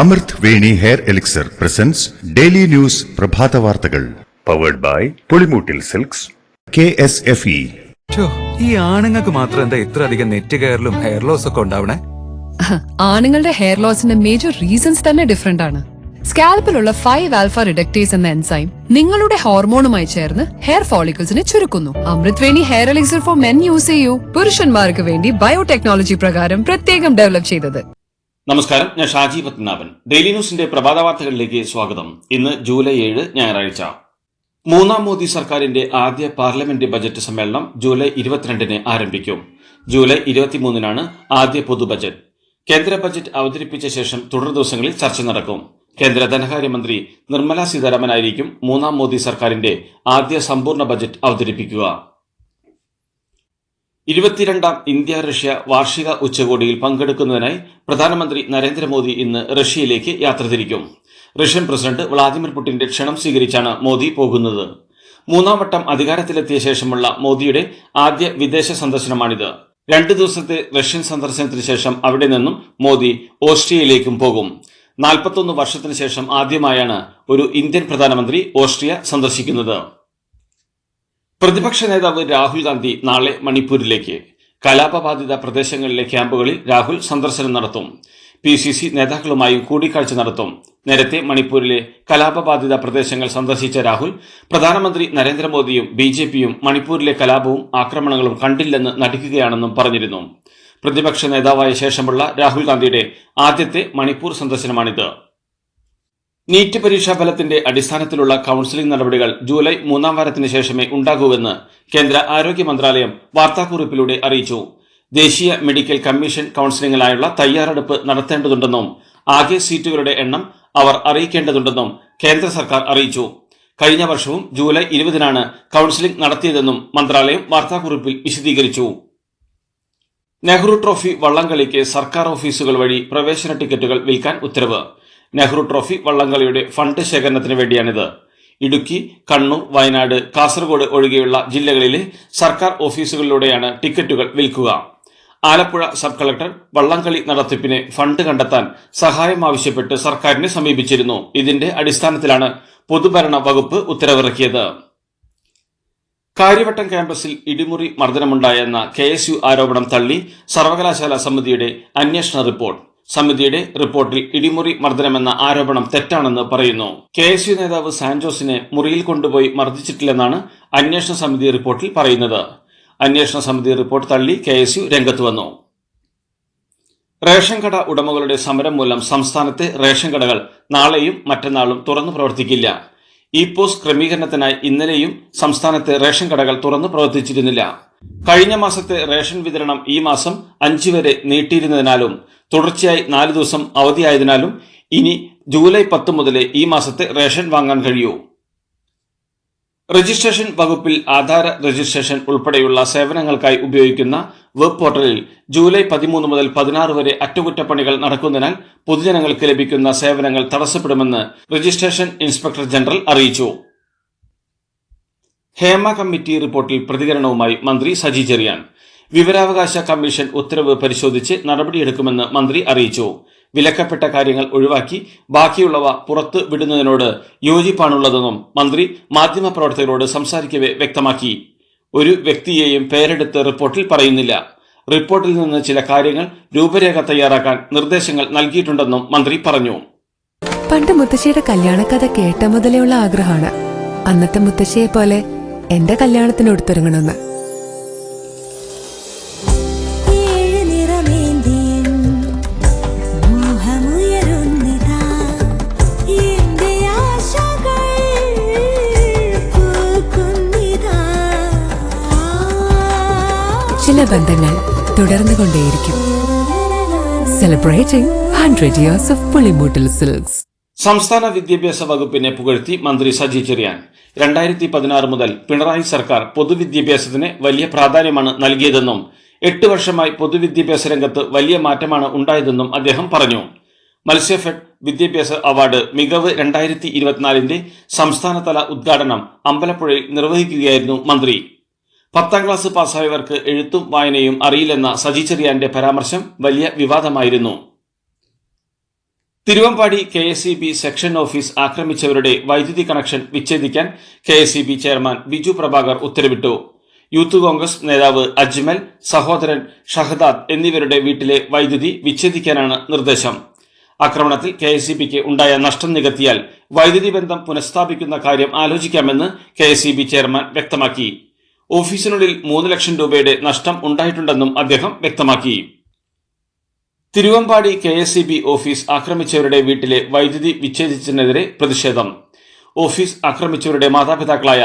അമൃത് Veni hair elixir presents daily news പ്രഭാത വാർത്തകൾ powered by Pulimoottil silks KSFE. ഈ ആണുങ്ങൾക്ക് മാത്രം എന്താ ഇത്ര അധികം നെറ്റ് കെയറിലും ഹെയർ ലോസ് ഒക്കെ ഉണ്ടാവണേ? ആണുങ്ങളുടെ ഹെയർ ലോസിന്റെ മേജർ റീസൺസ് തന്നെ ഡിഫറെന്റ് ആണ്. സ്കാൽപ്പിലുള്ള 5-alpha റിഡക്ടേസ് എന്ന എൻസൈം നിങ്ങളുടെ ഹോർമോണുമായി ചേർന്ന് ഹെയർ ഫോളിക്കിൾസിനെ ചുരുക്കുന്നു. Amrut Veni hair elixir for men use ചെയ്യൂ. പുരുഷന്മാർക്ക് വേണ്ടി ബയോടെക്നോളജി പ്രകാരം പ്രത്യേകം ഡെവലപ്പ് ചെയ്തത്. നമസ്കാരം, ഞാൻ ഷാജി പത്മനാഭൻ. ഡെയിലി ന്യൂസിന്റെ പ്രഭാത വാർത്തകളിലേക്ക് സ്വാഗതം. ഇന്ന് ജൂലൈ 7 ഞായറാഴ്ച. മൂന്നാം മോദി സർക്കാരിന്റെ ആദ്യ പാർലമെന്റ് ബജറ്റ് സമ്മേളനം ജൂലൈ 22 ആരംഭിക്കും. ജൂലൈ 23 ആദ്യ പൊതു ബജറ്റ്. കേന്ദ്ര ബജറ്റ് അവതരിപ്പിച്ച ശേഷം തുടർ ദിവസങ്ങളിൽ ചർച്ച നടക്കും. കേന്ദ്ര ധനകാര്യമന്ത്രി നിർമ്മല സീതാരാമനായിരിക്കും മൂന്നാം മോദി സർക്കാരിന്റെ ആദ്യ സമ്പൂർണ്ണ ബജറ്റ് അവതരിപ്പിക്കുക. 22ാം ഇന്ത്യ റഷ്യ വാർഷിക ഉച്ചകോടിയിൽ പങ്കെടുക്കുന്നതിനായി പ്രധാനമന്ത്രി നരേന്ദ്രമോദി ഇന്ന് റഷ്യയിലേക്ക് യാത്ര തിരിക്കും. റഷ്യൻ പ്രസിഡന്റ് വ്ളാദിമിർ പുടിന്റെ ക്ഷണം സ്വീകരിച്ചാണ് മോദി പോകുന്നത്. മൂന്നാം വട്ടം അധികാരത്തിലെത്തിയ ശേഷമുള്ള മോദിയുടെ ആദ്യ വിദേശ സന്ദർശനമാണിത്. 2 ദിവസത്തെ റഷ്യൻ സന്ദർശനത്തിന് ശേഷം അവിടെ നിന്നും മോദി ഓസ്ട്രിയയിലേക്കും പോകും. 41 വർഷത്തിന് ശേഷം ആദ്യമായാണ് ഒരു ഇന്ത്യൻ പ്രധാനമന്ത്രി ഓസ്ട്രിയ സന്ദർശിക്കുന്നത്. പ്രതിപക്ഷ നേതാവ് രാഹുൽ ഗാന്ധി നാളെ മണിപ്പൂരിലേക്ക്. കലാപബാധിത പ്രദേശങ്ങളിലെ ക്യാമ്പുകളിൽ രാഹുൽ സന്ദർശനം നടത്തും. PCC നേതാക്കളുമായും കൂടിക്കാഴ്ച നടത്തും. നേരത്തെ മണിപ്പൂരിലെ കലാപബാധിത പ്രദേശങ്ങൾ സന്ദർശിച്ച രാഹുൽ പ്രധാനമന്ത്രി നരേന്ദ്രമോദിയും BJPയും മണിപ്പൂരിലെ കലാപവും ആക്രമണങ്ങളും കണ്ടില്ലെന്ന് നടിക്കുകയാണെന്നും പറഞ്ഞിരുന്നു. പ്രതിപക്ഷ നേതാവായ ശേഷമുള്ള രാഹുൽ ഗാന്ധിയുടെ ആദ്യത്തെ മണിപ്പൂർ സന്ദർശനമാണിത്. നീറ്റ് പരീക്ഷാ ഫലത്തിന്റെ അടിസ്ഥാനത്തിലുള്ള കൌൺസിലിംഗ് നടപടികൾ ജൂലൈ 3ാം വാരത്തിന് ശേഷമേ ഉണ്ടാകൂവെന്ന് കേന്ദ്ര ആരോഗ്യ മന്ത്രാലയം വാർത്താക്കുറിപ്പിലൂടെ അറിയിച്ചു. ദേശീയ മെഡിക്കൽ കമ്മീഷൻ കൌൺസിലിംഗിനായുള്ള തയ്യാറെടുപ്പ് നടത്തേണ്ടതുണ്ടെന്നും ആകെ സീറ്റുകളുടെ എണ്ണം അവർ അറിയിക്കേണ്ടതുണ്ടെന്നും കേന്ദ്ര സർക്കാർ അറിയിച്ചു. കഴിഞ്ഞ വർഷവും ജൂലൈ 20 കൌൺസിലിംഗ് നടത്തിയതെന്നും മന്ത്രാലയം വാർത്താക്കുറിപ്പിൽ വിശദീകരിച്ചു. നെഹ്റു ട്രോഫി വള്ളംകളിക്ക് സർക്കാർ ഓഫീസുകൾ വഴി പ്രവേശന ടിക്കറ്റുകൾ വിൽക്കാൻ ഉത്തരവ്. നെഹ്റു ട്രോഫി വള്ളംകളിയുടെ ഫണ്ട് ശേഖരണത്തിന് വേണ്ടിയാണിത്. ഇടുക്കി, കണ്ണൂർ, വയനാട്, കാസർഗോഡ് ഒഴികെയുള്ള ജില്ലകളിലെ സർക്കാർ ഓഫീസുകളിലൂടെയാണ് ടിക്കറ്റുകൾ വിൽക്കുക. ആലപ്പുഴ സബ് കളക്ടർ വള്ളംകളി നടത്തിപ്പിന് ഫണ്ട് കണ്ടെത്താൻ സഹായം ആവശ്യപ്പെട്ട് സർക്കാരിനെ സമീപിച്ചിരുന്നു. ഇതിന്റെ അടിസ്ഥാനത്തിലാണ് പൊതുഭരണ വകുപ്പ് ഉത്തരവിറക്കിയത്. കാര്യവട്ടം ക്യാമ്പസിൽ ഇടിമുറി മർദ്ദനമുണ്ടായെന്ന KSU ആരോപണം തള്ളി സർവകലാശാല സമിതിയുടെ അന്വേഷണ റിപ്പോർട്ട്. സമിതിയുടെ റിപ്പോർട്ടിൽ ഇടിമുറി മർദ്ദനമെന്ന ആരോപണം തെറ്റാണെന്ന് പറയുന്നു. KSU നേതാവ് സാൻജോസിനെ മുറിയിൽ കൊണ്ടുപോയി മർദ്ദിച്ചിട്ടില്ലെന്നാണ് അന്വേഷണ സമിതി റിപ്പോർട്ടിൽ പറയുന്നത്. അന്വേഷണ സമിതി റിപ്പോർട്ട് തള്ളി KSU രംഗത്ത് വന്നു. റേഷൻ കട ഉടമകളുടെ സമരം മൂലം സംസ്ഥാനത്തെ റേഷൻ കടകൾ നാളെയും മറ്റന്നാളും തുറന്നു പ്രവർത്തിക്കില്ല. POS ക്രമീകരണത്തിനായി ഇന്നലെയും സംസ്ഥാനത്തെ റേഷൻ കടകൾ തുറന്നു പ്രവർത്തിച്ചിരുന്നില്ല. കഴിഞ്ഞ മാസത്തെ റേഷൻ വിതരണം ഈ മാസം 5 വരെ നീട്ടിയിരുന്നതിനാലും തുടർച്ചയായി 4 ദിവസം അവധിയായതിനാലും ഇനി ജൂലൈ 10 മുതലേ ഈ മാസത്തെ റേഷൻ വാങ്ങാൻ കഴിയൂ. രജിസ്ട്രേഷൻ വകുപ്പിൽ ആധാര രജിസ്ട്രേഷൻ ഉൾപ്പെടെയുള്ള സേവനങ്ങൾക്കായി ഉപയോഗിക്കുന്ന വെബ് പോർട്ടലിൽ ജൂലൈ 13 മുതൽ 16 വരെ അറ്റകുറ്റപ്പണികൾ നടക്കുന്നതിനാൽ പൊതുജനങ്ങൾക്ക് ലഭിക്കുന്ന സേവനങ്ങൾ തടസ്സപ്പെടുമെന്ന് രജിസ്ട്രേഷൻ ഇൻസ്പെക്ടർ ജനറൽ അറിയിച്ചു. ഹേമ കമ്മിറ്റി റിപ്പോർട്ടിൽ പ്രതികരണവുമായി മന്ത്രി സജി ചെറിയാൻ. വിവരാവകാശ കമ്മീഷൻ ഉത്തരവ് പരിശോധിച്ച് നടപടിയെടുക്കുമെന്ന് മന്ത്രി അറിയിച്ചു. വിലക്കപ്പെട്ട കാര്യങ്ങൾ ഒഴിവാക്കി ബാക്കിയുള്ളവ പുറത്തു വിടുന്നതിനോട് യോജിപ്പാണുള്ളതെന്നും മന്ത്രി മാധ്യമപ്രവർത്തകരോട് സംസാരിക്കവെ വ്യക്തമാക്കി. ഒരു വ്യക്തിയെയും പേരെടുത്ത് റിപ്പോർട്ടിൽ പറയുന്നില്ല. റിപ്പോർട്ടിൽ നിന്ന് ചില കാര്യങ്ങൾ രൂപരേഖ തയ്യാറാക്കാൻ നിർദ്ദേശങ്ങൾ നൽകിയിട്ടുണ്ടെന്നും മന്ത്രി പറഞ്ഞു. പണ്ട് മുത്തശ്ശിയുടെ കല്യാണക്കഥ കേട്ട മുതലെയുള്ള ആഗ്രഹമാണ് അന്നത്തെ മുത്തശ്ശിയെ പോലെ എന്റെ കല്യാണത്തിന് എടുത്തൊരുങ്ങണമെന്ന്. ചില ബന്ധങ്ങൾ തുടർന്നുകൊണ്ടേയിരിക്കും. Celebrating 100 years of Pulimoottil silks. സംസ്ഥാന വിദ്യാഭ്യാസ വകുപ്പിനെ പുകഴ്ത്തി മന്ത്രി സജി ചെറിയാൻ. 2016 മുതൽ പിണറായി സർക്കാർ പൊതുവിദ്യാഭ്യാസത്തിന് വലിയ പ്രാധാന്യമാണ് നൽകിയതെന്നും 8 വർഷമായി പൊതുവിദ്യാഭ്യാസ രംഗത്ത് വലിയ മാറ്റമാണ് ഉണ്ടായതെന്നും അദ്ദേഹം പറഞ്ഞു. മത്സ്യഫെഡ് വിദ്യാഭ്യാസ അവാർഡ് മികവ് 2024 സംസ്ഥാനതല ഉദ്ഘാടനം അമ്പലപ്പുഴയിൽ നിർവഹിക്കുകയായിരുന്നു മന്ത്രി. 10ാം ക്ലാസ് പാസ്സായവർക്ക് എഴുത്തും വായനയും അറിയില്ലെന്ന സജി ചെറിയാന്റെ പരാമർശം വലിയ വിവാദമായിരുന്നു. തിരുവമ്പാടി KSEB സെക്ഷൻ ഓഫീസ് ആക്രമിച്ചവരുടെ വൈദ്യുതി കണക്ഷൻ വിച്ഛേദിക്കാൻ KSEB ചെയർമാൻ ബിജു പ്രഭാകർ ഉത്തരവിട്ടു. യൂത്ത് കോൺഗ്രസ് നേതാവ് അജ്മൽ, സഹോദരൻ ഷഹദാദ് എന്നിവരുടെ വീട്ടിലെ വൈദ്യുതി വിച്ഛേദിക്കാനാണ് നിർദ്ദേശം. ആക്രമണത്തിൽ KSEBക്ക് ഉണ്ടായ നഷ്ടം നികത്തിയാൽ വൈദ്യുതി ബന്ധം പുനഃസ്ഥാപിക്കുന്ന കാര്യം ആലോചിക്കാമെന്ന് KSEB ചെയർമാൻ വ്യക്തമാക്കി. ഓഫീസിനുള്ളിൽ 3 ലക്ഷം രൂപയുടെ നഷ്ടം ഉണ്ടായിട്ടുണ്ടെന്നും അദ്ദേഹം വ്യക്തമാക്കി. തിരുവമ്പാടി KSEB ഓഫീസ് ആക്രമിച്ചവരുടെ വീട്ടിലെ വൈദ്യുതി വിച്ഛേദിച്ചതിനെതിരെ പ്രതിഷേധം. ഓഫീസ് ആക്രമിച്ചവരുടെ മാതാപിതാക്കളായ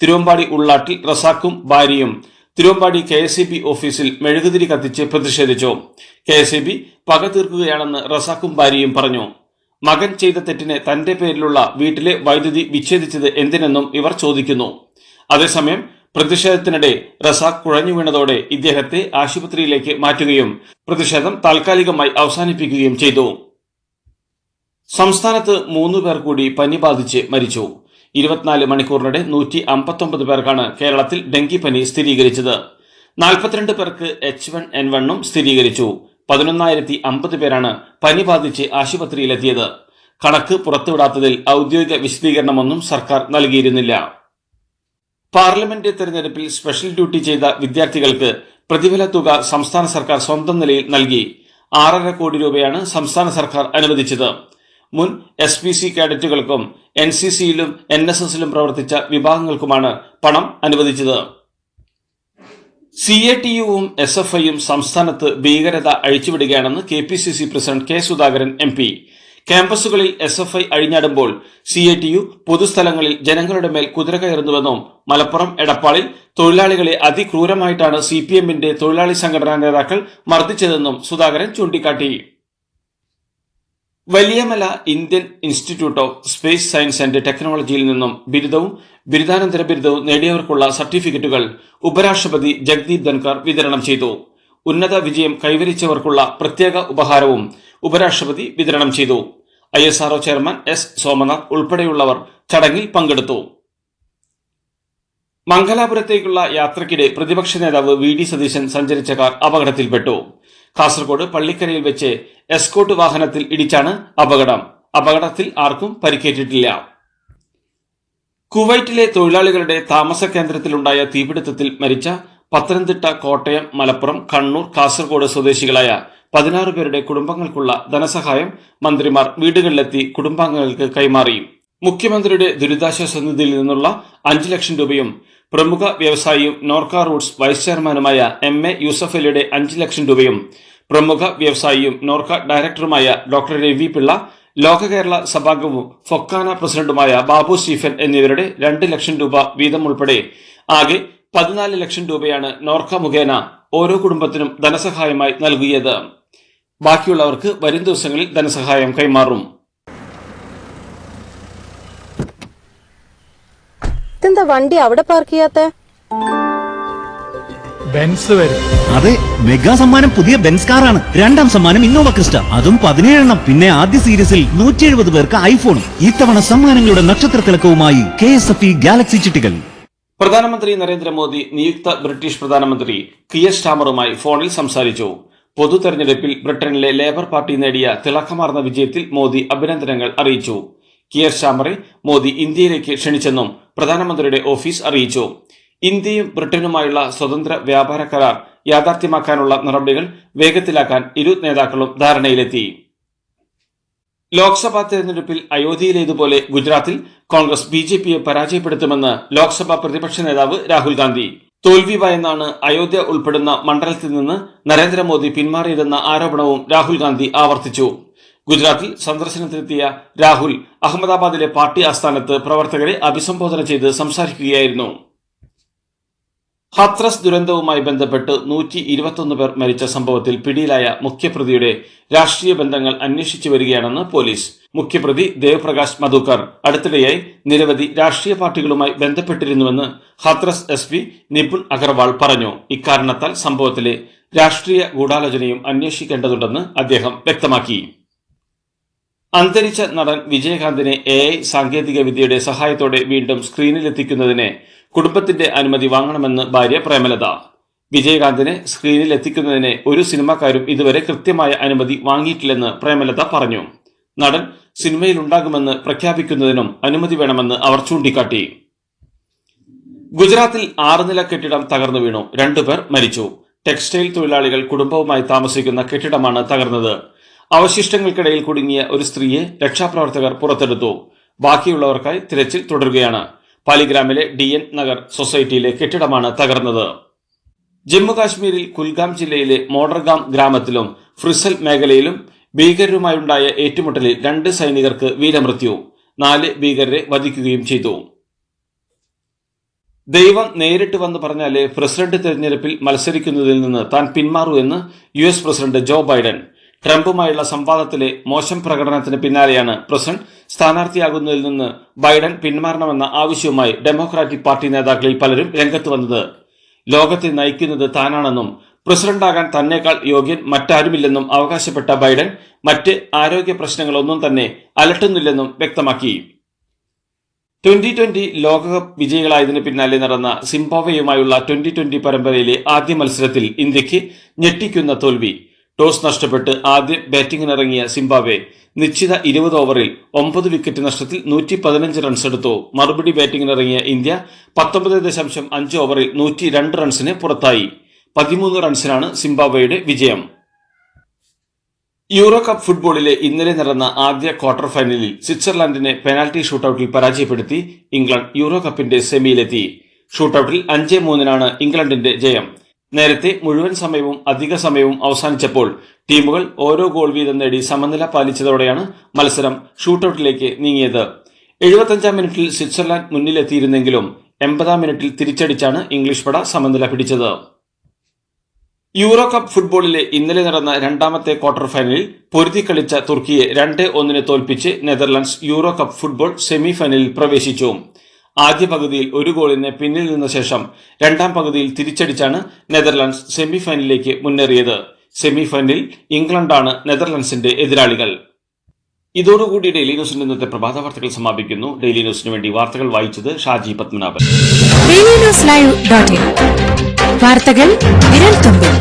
തിരുവമ്പാടി ഉള്ളാട്ടിൽ റസാഖും ഭാര്യയും തിരുവമ്പാടി KSEB ഓഫീസിൽ മെഴുകുതിരി കത്തിച്ച് പ്രതിഷേധിച്ചു. KSEB പക തീർക്കുകയാണെന്ന് റസാഖും ഭാര്യയും പറഞ്ഞു. മകൻ ചെയ്ത തെറ്റിന് തന്റെ പേരിലുള്ള വീട്ടിലെ വൈദ്യുതി വിച്ഛേദിച്ചത് എന്തിനെന്നും ഇവർ ചോദിക്കുന്നു. അതേസമയം പ്രതിഷേധത്തിനിടെ റസാഖ് കുഴഞ്ഞു വീണതോടെ ഇദ്ദേഹത്തെ ആശുപത്രിയിലേക്ക് മാറ്റുകയും പ്രതിഷേധം താൽക്കാലികമായി അവസാനിപ്പിക്കുകയും ചെയ്തു. സംസ്ഥാനത്ത് 3 പേർ കൂടി പനി ബാധിച്ച് മരിച്ചു. 24 മണിക്കൂറിനിടെ 159 പേർക്കാണ് കേരളത്തിൽ ഡെങ്കിപ്പനി സ്ഥിരീകരിച്ചത്. 42 പേർക്ക് H1N1 സ്ഥിരീകരിച്ചു. 11,050 പേരാണ് പനി ബാധിച്ച് ആശുപത്രിയിലെത്തിയത്. കണക്ക് പുറത്തുവിടാത്തതിൽ ഔദ്യോഗിക വിശദീകരണമൊന്നും സർക്കാർ നൽകിയിരുന്നില്ല. പാർലമെന്റ് തെരഞ്ഞെടുപ്പിൽ സ്പെഷ്യൽ ഡ്യൂട്ടി ചെയ്ത വിദ്യാർത്ഥികൾക്ക് പ്രതിഫല തുക സംസ്ഥാന സർക്കാർ സ്വന്തം നിലയിൽ നൽകി. 6.5 കോടി രൂപയാണ് സംസ്ഥാന സർക്കാർ അനുവദിച്ചത്. മുൻ SPC കേഡറ്റുകൾക്കും NCCയിലും NSSലും പ്രവർത്തിച്ച വിഭാഗങ്ങൾക്കുമാണ് പണം അനുവദിച്ചത്. CATUവും SFIയും സംസ്ഥാനത്ത് ഭീകരത അഴിച്ചുവിടുകയാണെന്ന് KPCC president K Sudhakaran MP. ക്യാമ്പസുകളിൽ SFI അഴിഞ്ഞാടുമ്പോൾ CATU പൊതുസ്ഥലങ്ങളിൽ ജനങ്ങളുടെ മേൽ കുതിര കയറുന്നുവെന്നും മലപ്പുറം എടപ്പാളിൽ തൊഴിലാളികളെ അതിക്രൂരമായിട്ടാണ് CPMന്റെ തൊഴിലാളി സംഘടനാ നേതാക്കൾ മർദ്ദിച്ചതെന്നും സുധാകരൻ ചൂണ്ടിക്കാട്ടി. Valiyamala Indian institute of space science and ടെക്നോളജിയിൽ നിന്നും ബിരുദവും ബിരുദാനന്തര ബിരുദവും നേടിയവർക്കുള്ള സർട്ടിഫിക്കറ്റുകൾ ഉപരാഷ്ട്രപതി ജഗ്ദീപ് ധൻകർ വിതരണം ചെയ്തു. ഉന്നത വിജയം കൈവരിച്ചവർക്കുള്ള പ്രത്യേക ഉപഹാരവും ഉപരാഷ്ട്രപതി വിതരണം ചെയ്തു. ISRO ചെയർമാൻ S സോമനാഥ് ഉൾപ്പെടെയുള്ളവർ ചടങ്ങിൽ പങ്കെടുത്തു. മംഗലാപുരത്തേക്കുള്ള യാത്രയ്ക്കിടെ പ്രതിപക്ഷ നേതാവ് VD സതീശൻ സഞ്ചരിച്ച കാർ അപകടത്തിൽപ്പെട്ടു. കാസർഗോഡ് പള്ളിക്കരയിൽ വെച്ച് എസ്കോട്ട് വാഹനത്തിൽ ഇടിച്ചാണ് അപകടം. അപകടത്തിൽ ആർക്കും പരിക്കേറ്റിട്ടില്ല. കുവൈറ്റിലെ തൊഴിലാളികളുടെ താമസ കേന്ദ്രത്തിലുണ്ടായ തീപിടുത്തത്തിൽ മരിച്ച പത്തനംതിട്ട, കോട്ടയം, മലപ്പുറം, കണ്ണൂർ, കാസർഗോഡ് സ്വദേശികളായ 16 പേരുടെ കുടുംബങ്ങൾക്കുള്ള ധനസഹായം മന്ത്രിമാർ വീടുകളിലെത്തി കുടുംബാംഗങ്ങൾക്ക് കൈമാറി. മുഖ്യമന്ത്രിയുടെ ദുരിതാശ്വാസ നിധിയിൽ നിന്നുള്ള 5 ലക്ഷം രൂപയും പ്രമുഖ വ്യവസായിയും നോർക്ക റൂട്ട്സ് വൈസ് ചെയർമാനുമായ MA യൂസഫ് അലിയുടെ 5 ലക്ഷം രൂപയും പ്രമുഖ വ്യവസായിയും നോർക്ക ഡയറക്ടറുമായ ഡോക്ടർ രവി പിള്ള, ലോക കേരള സഭാംഗവും ഫൊക്കാന പ്രസിഡന്റുമായ ബാബു സ്റ്റീഫൻ എന്നിവരുടെ 2 ലക്ഷം രൂപ വീതം ഉൾപ്പെടെ ആകെ 14 ലക്ഷം രൂപയാണ് നോർക്ക മുഖേന ഓരോ കുടുംബത്തിനും ധനസഹായമായി നൽകിയത്. ബാക്കിയുള്ളവർക്ക് വരും ദിവസങ്ങളിൽ ധനസഹായം കൈമാറും. എന്താ വണ്ടി അവിടെ പാർക്ക് ചെയ്യാത്ത? ബെൻസ് വരും. അതെ, മെഗാ സമ്മാനം പുതിയ ബെൻസ് കാറാണ്. 2ാം സമ്മാനം ഇന്നോവ ക്രിസ്റ്റ, അതും 17 എണ്ണം. പിന്നെ ആദ്യ സീരീസിൽ 170 പേർക്ക് ഐഫോണും. ഇത്തവണ സമ്മാനങ്ങളുടെ നക്ഷത്ര തിളക്കവുമായി KSFE ഗാലക്സി ചിട്ടികൾ. പ്രധാനമന്ത്രി നരേന്ദ്രമോദി നിയുക്ത ബ്രിട്ടീഷ് പ്രധാനമന്ത്രി കിയർ സ്റ്റാമറുമായി ഫോണിൽ സംസാരിച്ചു. പൊതു തെരഞ്ഞെടുപ്പിൽ ബ്രിട്ടനിലെ ലേബർ പാർട്ടി നേടിയ തിളക്കമാർന്ന വിജയത്തിൽ മോദി അഭിനന്ദനങ്ങൾ അറിയിച്ചു. കിയർ സ്റ്റാമറെ മോദി ഇന്ത്യയിലേക്ക് ക്ഷണിച്ചെന്നും പ്രധാനമന്ത്രിയുടെ ഓഫീസ് അറിയിച്ചു. ഇന്ത്യയും ബ്രിട്ടനുമായുള്ള സ്വതന്ത്ര വ്യാപാര കരാർ യാഥാർത്ഥ്യമാക്കാനുള്ള നടപടികൾ വേഗത്തിലാക്കാൻ ഇരു നേതാക്കളും ധാരണയിലെത്തി. ലോക്സഭാ തെരഞ്ഞെടുപ്പിൽ അയോധ്യയിലേതുപോലെ ഗുജറാത്തിൽ കോൺഗ്രസ് BJPയെ പരാജയപ്പെടുത്തുമെന്ന് ലോക്സഭാ പ്രതിപക്ഷ നേതാവ് രാഹുൽ ഗാന്ധി. തോൽവി ഭയന്നാണ് അയോധ്യ ഉൾപ്പെടുന്ന മണ്ഡലത്തിൽ നിന്ന് നരേന്ദ്രമോദി പിന്മാറിയതെന്ന ആരോപണവും രാഹുൽ ഗാന്ധി ആവർത്തിച്ചു. ഗുജറാത്തിൽ സന്ദർശനത്തിനെത്തിയ രാഹുൽ അഹമ്മദാബാദിലെ പാർട്ടി ആസ്ഥാനത്ത് പ്രവർത്തകരെ അഭിസംബോധന ചെയ്ത് സംസാരിക്കുകയായിരുന്നു. ഹത്രസ് ദുരന്തവുമായി ബന്ധപ്പെട്ട് 121 പേർ മരിച്ച സംഭവത്തിൽ പിടിയിലായ മുഖ്യപ്രതിയുടെ രാഷ്ട്രീയ ബന്ധങ്ങൾ അന്വേഷിച്ചു വരികയാണെന്ന് പോലീസ്. മുഖ്യപ്രതി ദേവപ്രകാശ് മധുക്കർ അടുത്തിടെയായി നിരവധി രാഷ്ട്രീയ പാർട്ടികളുമായി ബന്ധപ്പെട്ടിരുന്നുവെന്ന് ഹത്രസ് SP നിപുൺ അഗർവാൾ പറഞ്ഞു. ഇക്കാരണത്താൽ സംഭവത്തിലെ രാഷ്ട്രീയ ഗൂഢാലോചനയും അന്വേഷിക്കേണ്ടതുണ്ടെന്ന് അദ്ദേഹം വ്യക്തമാക്കി. അന്തരിച്ച നടൻ വിജയകാന്തിനെ AI സാങ്കേതിക വിദ്യയുടെ സഹായത്തോടെ വീണ്ടും സ്ക്രീനിലെത്തിക്കുന്നതിന് കുടുംബത്തിന്റെ അനുമതി വാങ്ങണമെന്ന് ഭാര്യ പ്രേമലത. വിജയകാന്തിനെ സ്ക്രീനിൽ എത്തിക്കുന്നതിന് ഒരു സിനിമാക്കാരും ഇതുവരെ കൃത്യമായ അനുമതി വാങ്ങിയിട്ടില്ലെന്ന് പ്രേമലത പറഞ്ഞു. നടൻ സിനിമയിലുണ്ടാകുമെന്ന് പ്രഖ്യാപിക്കുന്നതിനും അനുമതി വേണമെന്ന് അവർ ചൂണ്ടിക്കാട്ടി. ഗുജറാത്തിൽ 6 നില കെട്ടിടം തകർന്നു വീണു. 2 പേർ മരിച്ചു. ടെക്സ്റ്റൈൽ തൊഴിലാളികൾ കുടുംബവുമായി താമസിക്കുന്ന കെട്ടിടമാണ് തകർന്നത്. അവശിഷ്ടങ്ങൾക്കിടയിൽ കുടുങ്ങിയ ഒരു സ്ത്രീയെ രക്ഷാപ്രവർത്തകർ പുറത്തെടുത്തു. ബാക്കിയുള്ളവർക്കായി തിരച്ചിൽ തുടരുകയാണ്. പാലിഗ്രാമിലെ DN നഗർ സൊസൈറ്റിയിലെ കെട്ടിടമാണ് തകർന്നത്. ജമ്മുകാശ്മീരിൽ കുൽഗാം ജില്ലയിലെ മോഡർഗാം ഗ്രാമത്തിലും ഫ്രിസൽ മേഖലയിലും ഭീകരരുമായുണ്ടായ ഏറ്റുമുട്ടലിൽ 2 സൈനികർക്ക് വീരമൃത്യു. 4 ഭീകരരെ വധിക്കുകയും ചെയ്തു. ദൈവം നേരിട്ട് വന്ന് പറഞ്ഞാലേ പ്രസിഡന്റ് തെരഞ്ഞെടുപ്പിൽ മത്സരിക്കുന്നതിൽ നിന്ന് താൻ പിന്മാറൂ എന്ന് US പ്രസിഡന്റ് ജോ ബൈഡൻ. ട്രംപുമായുള്ള സംവാദത്തിലെ മോശം പ്രകടനത്തിന് പിന്നാലെയാണ് പ്രസിഡന്റ് സ്ഥാനാർത്ഥിയാകുന്നതിൽ നിന്ന് ബൈഡൻ പിന്മാറണമെന്ന ആവശ്യവുമായി ഡെമോക്രാറ്റിക് പാർട്ടി നേതാക്കളിൽ പലരും രംഗത്ത് വന്നത്. ലോകത്തെ നയിക്കുന്നത് താനാണെന്നും പ്രസിഡന്റാകാൻ തന്നേക്കാൾ യോഗ്യൻ മറ്റാരുമില്ലെന്നും അവകാശപ്പെട്ട ബൈഡൻ മറ്റ് ആരോഗ്യ പ്രശ്നങ്ങളൊന്നും തന്നെ അലട്ടുന്നില്ലെന്നും വ്യക്തമാക്കി. 2020 ലോകകപ്പ് വിജയികളായതിനു പിന്നാലെ നടന്ന സിംബാബ്വേയുമായുള്ള 2020 പരമ്പരയിലെ ആദ്യ മത്സരത്തിൽ ഇന്ത്യക്ക് ഞെട്ടിക്കുന്ന തോൽവി. ടോസ് നഷ്ടപ്പെട്ട് ആദ്യം ബാറ്റിംഗിനിറങ്ങിയ സിംബാബ്വെ നിശ്ചിത 20 ഓവറിൽ 9 വിക്കറ്റ് നഷ്ടത്തിൽ 115 റൺസ് എടുത്തു. മറുപടി ബാറ്റിംഗിനിറങ്ങിയ ഇന്ത്യ 19.5 ഓവറിൽ 102 റൺസിന് പുറത്തായി. 13 റൺസിനാണ് സിംബാബ്വേയുടെ വിജയം. യൂറോ കപ്പ് ഫുട്ബോളിലെ ഇന്നലെ നടന്ന ആദ്യ ക്വാർട്ടർ ഫൈനലിൽ സ്വിറ്റ്സർലാൻഡിനെ പെനാൽറ്റി ഷൂട്ടൌട്ടിൽ പരാജയപ്പെടുത്തി ഇംഗ്ലണ്ട് യൂറോ കപ്പിന്റെ സെമിയിലെത്തി. ഷൂട്ടൌട്ടിൽ 5-3 ഇംഗ്ലണ്ടിന്റെ ജയം. നേരത്തെ മുഴുവൻ സമയവും അധിക സമയവും അവസാനിച്ചപ്പോൾ ടീമുകൾ ഓരോ ഗോൾ വീതം നേടി സമനില പാലിച്ചതോടെയാണ് മത്സരം ഷൂട്ടൌട്ടിലേക്ക് നീങ്ങിയത്. 75-ാം മിനിറ്റിൽ സ്വിറ്റ്സർലാൻഡ് മുന്നിലെത്തിയിരുന്നെങ്കിലും 80-ാം മിനിറ്റിൽ തിരിച്ചടിച്ചാണ് ഇംഗ്ലീഷ് പട സമനില പിടിച്ചത്. യൂറോ കപ്പ് ഫുട്ബോളിലെ ഇന്നലെ നടന്ന 2ാമത്തെ ക്വാർട്ടർ ഫൈനലിൽ പൊരുതി കളിച്ച തുർക്കിയെ 2-1 തോൽപ്പിച്ച് Netherlands euro cup football semi ഫൈനലിൽ പ്രവേശിച്ചു. ആദ്യ പകുതിയിൽ 1 ഗോളിന് പിന്നിൽ നിന്ന ശേഷം 2ാം പകുതിയിൽ തിരിച്ചടിച്ചാണ് നെതർലൻഡ്സ് സെമി ഫൈനലിലേക്ക് മുന്നേറിയത്. സെമി ഫൈനലിൽ ഇംഗ്ലണ്ടാണ് നെതർലൻഡ്സിന്റെ എതിരാളികൾ. ഇതോടുകൂടി ഡെയിലി ന്യൂസിന്റെ ഇന്നത്തെ പ്രഭാത വാർത്തകൾ സമാപിക്കുന്നു. ഡെയിലി ന്യൂസിന് വേണ്ടി വാർത്തകൾ വായിച്ചത് ഷാജി പത്മനാഭൻ. വാർത്തകൾ വിരൽ തുമ്പിൽ.